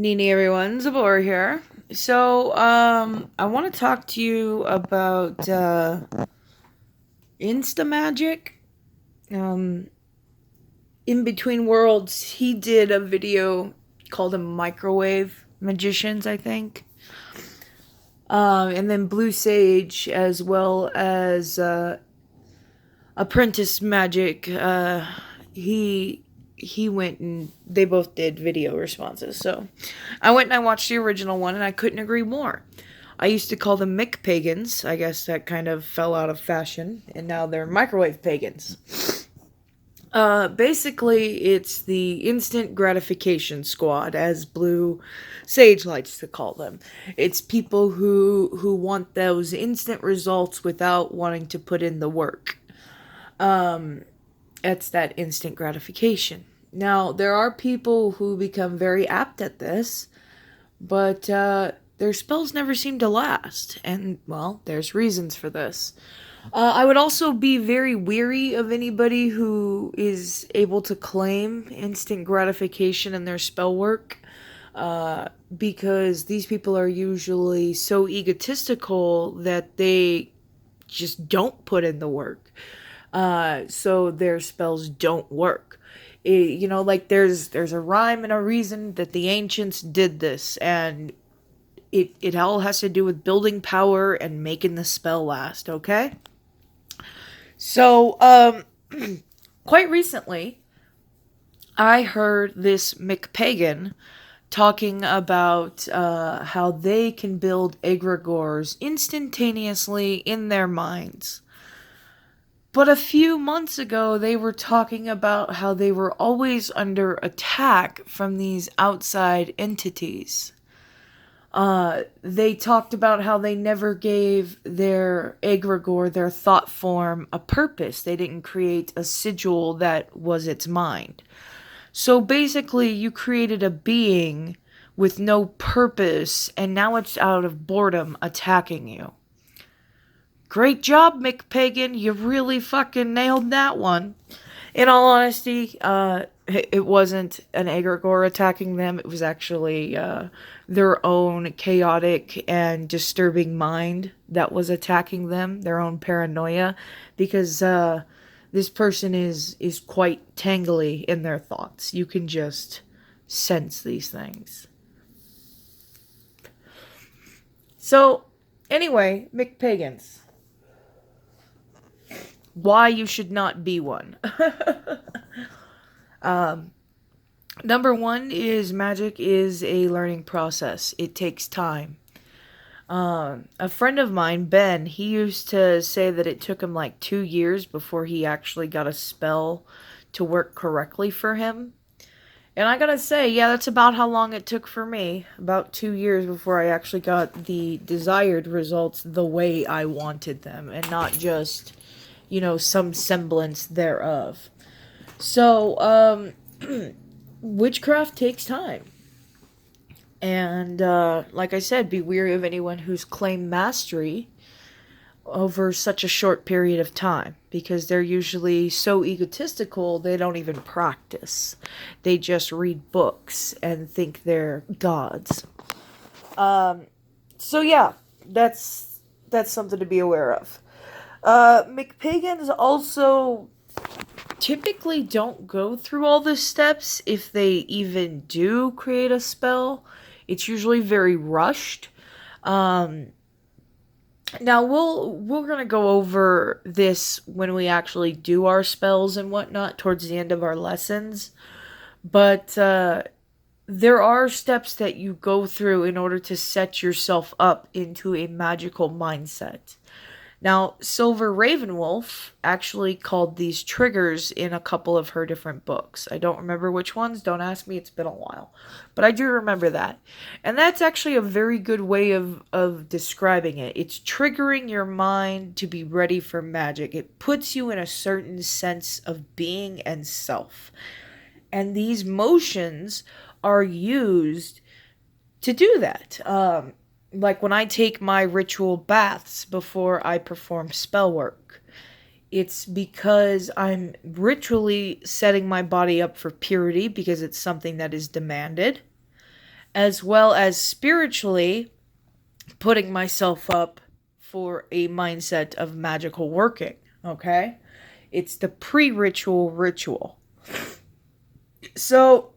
Nini everyone, Zabor here. I want to talk to you about Insta Magic. Um, in Between Worlds, he did a video called a Microwave Magicians, I think. And then Blue Sage, as well as Apprentice Magic. He he went and they both did video responses. So I went and I watched the original one and I couldn't agree more. I used to call them McPagans. I guess that kind of fell out of fashion and now they're microwave pagans. Basically, it's the instant gratification squad, as Blue Sage likes to call them. It's people who want those instant results without wanting to put in the work. It's that instant gratification. Now, there are people who become very apt at this, but their spells never seem to last. And, well, there's reasons for this. I would also be very weary of anybody who is able to claim instant gratification in their spell work. Because these people are usually so egotistical that they just don't put in the work. So their spells don't work. Like there's a rhyme and a reason that the ancients did this, and it all has to do with building power and making the spell last. Okay, so quite recently, I heard this McPagan talking about how they can build egregores instantaneously in their minds. But a few months ago, they were talking about how they were always under attack from these outside entities. They talked about how they never gave their egregore, their thought form, a purpose. They didn't create a sigil that was its mind. So basically, you created a being with no purpose, and now it's out of boredom attacking you. Great job, McPagan. You really fucking nailed that one. In all honesty, it wasn't an egregore attacking them. It was actually their own chaotic and disturbing mind that was attacking them, their own paranoia, because this person is quite tangly in their thoughts. You can just sense these things. So, anyway, McPagans. Why you should not be one. Number one is magic is a learning process. It takes time. A friend of mine, Ben, he used to say that it took him like 2 years before he actually got a spell to work correctly for him. And I gotta say, yeah, that's about how long it took for me. About 2 years before I actually got the desired results the way I wanted them, and not just, some semblance thereof. So, witchcraft takes time. And, like I said, be wary of anyone who's claimed mastery over such a short period of time, because they're usually so egotistical they don't even practice. They just read books and think they're gods. So yeah, that's something to be aware of. McPagans also typically don't go through all the steps if they even do create a spell. It's usually very rushed. Now we're gonna go over this when we actually do our spells and whatnot towards the end of our lessons, but there are steps that you go through in order to set yourself up into a magical mindset. Now, Silver Ravenwolf actually called these triggers in a couple of her different books. I don't remember which ones, don't ask me, it's been a while. But I do remember that. And that's actually a very good way of describing it. It's triggering your mind to be ready for magic. It puts you in a certain sense of being and self. And these motions are used to do that. Like when I take my ritual baths before I perform spell work, it's because I'm ritually setting my body up for purity because it's something that is demanded. as well as spiritually putting myself up for a mindset of magical working, okay? It's the pre-ritual ritual. So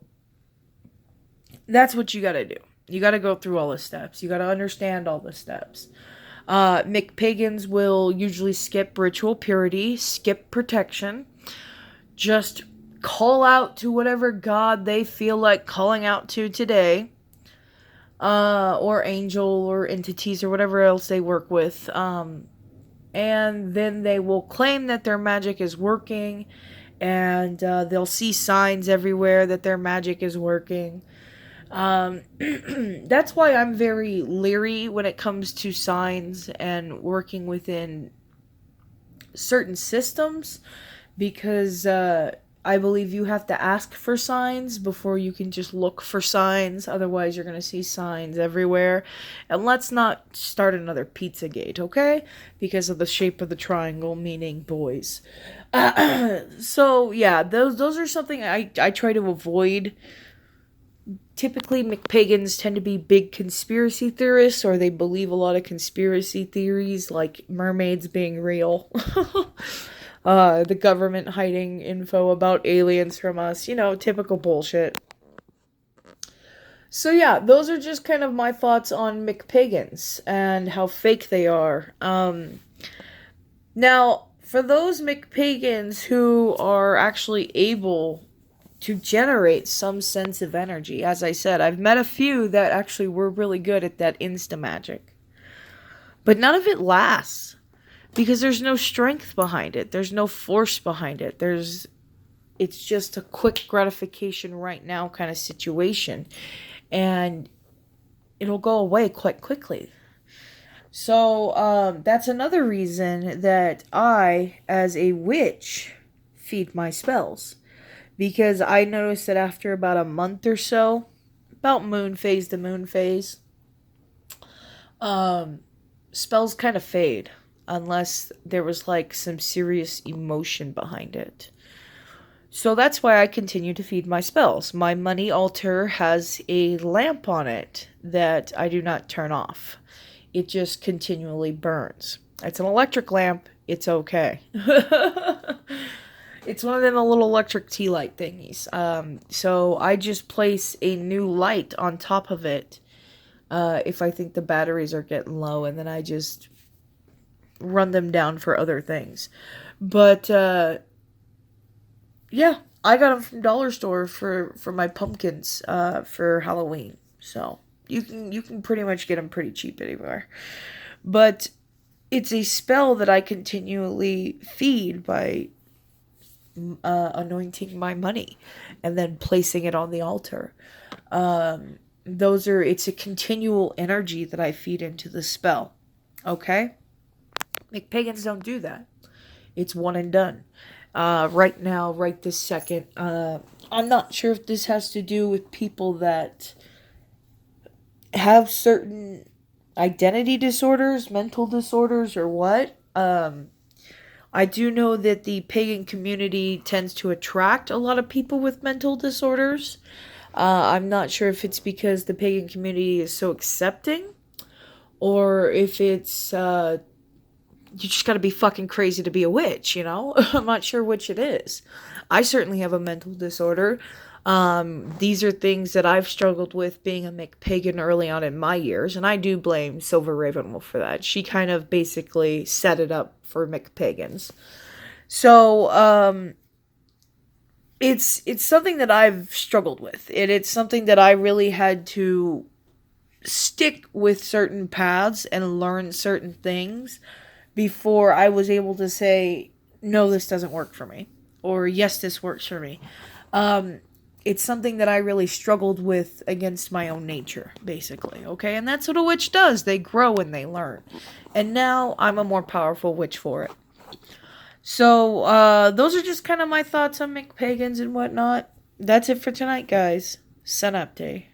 that's what you gotta do. You gotta go through all the steps. You gotta understand all the steps. McPagans will usually skip ritual purity, skip protection, just call out to whatever god they feel like calling out to today, or angel or entities or whatever else they work with. And then they will claim that their magic is working, and they'll see signs everywhere that their magic is working. That's why I'm very leery when it comes to signs and working within certain systems, because I believe you have to ask for signs before you can just look for signs. Otherwise, you're going to see signs everywhere. And let's not start another Pizzagate, okay? Because of the shape of the triangle, meaning boys. So, yeah, those are something I try to avoid. Typically, McPagans tend to be big conspiracy theorists, or they believe a lot of conspiracy theories, like mermaids being real. The government hiding info about aliens from us, typical bullshit. So yeah, those are just kind of my thoughts on McPagans and how fake they are. Now, for those McPagans who are actually able to generate some sense of energy, as I said, I've met a few that actually were really good at that insta magic. But none of it lasts. Because there's no strength behind it. There's no force behind it. It's just a quick gratification right now kind of situation. And it'll go away quite quickly. So, that's another reason that I, as a witch, feed my spells. Because I noticed that after about a month or so, about moon phase to moon phase, spells kind of fade. Unless there was like some serious emotion behind it. So that's why I continue to feed my spells. My money altar has a lamp on it that I do not turn off. It just continually burns. It's an electric lamp. It's okay. It's one of them little electric tea light thingies. So I just place a new light on top of it if I think the batteries are getting low, and then I just run them down for other things. But yeah, I got them from Dollar Store for my pumpkins for Halloween. So you can pretty much get them pretty cheap anywhere. But it's a spell that I continually feed by anointing my money and then placing it on the altar. It's a continual energy that I feed into the spell. Okay? McPagans don't do that. It's one and done. Right now, right this second, I'm not sure if this has to do with people that have certain identity disorders, mental disorders, or what. I do know that the pagan community tends to attract a lot of people with mental disorders. I'm not sure if it's because the pagan community is so accepting, or if it's you just gotta be fucking crazy to be a witch, I'm not sure which it is. I certainly have a mental disorder. These are things that I've struggled with being a McPagan early on in my years, and I do blame Silver Ravenwolf for that. She kind of basically set it up for McPagans. So, it's something that I've struggled with. It's something that I really had to stick with certain paths and learn certain things before I was able to say, no, this doesn't work for me, or yes, this works for me. It's something that I really struggled with against my own nature, basically, okay? And that's what a witch does. They grow and they learn. And now I'm a more powerful witch for it. So, those are just kind of my thoughts on McPagans and whatnot. That's it for tonight, guys. Sun up day.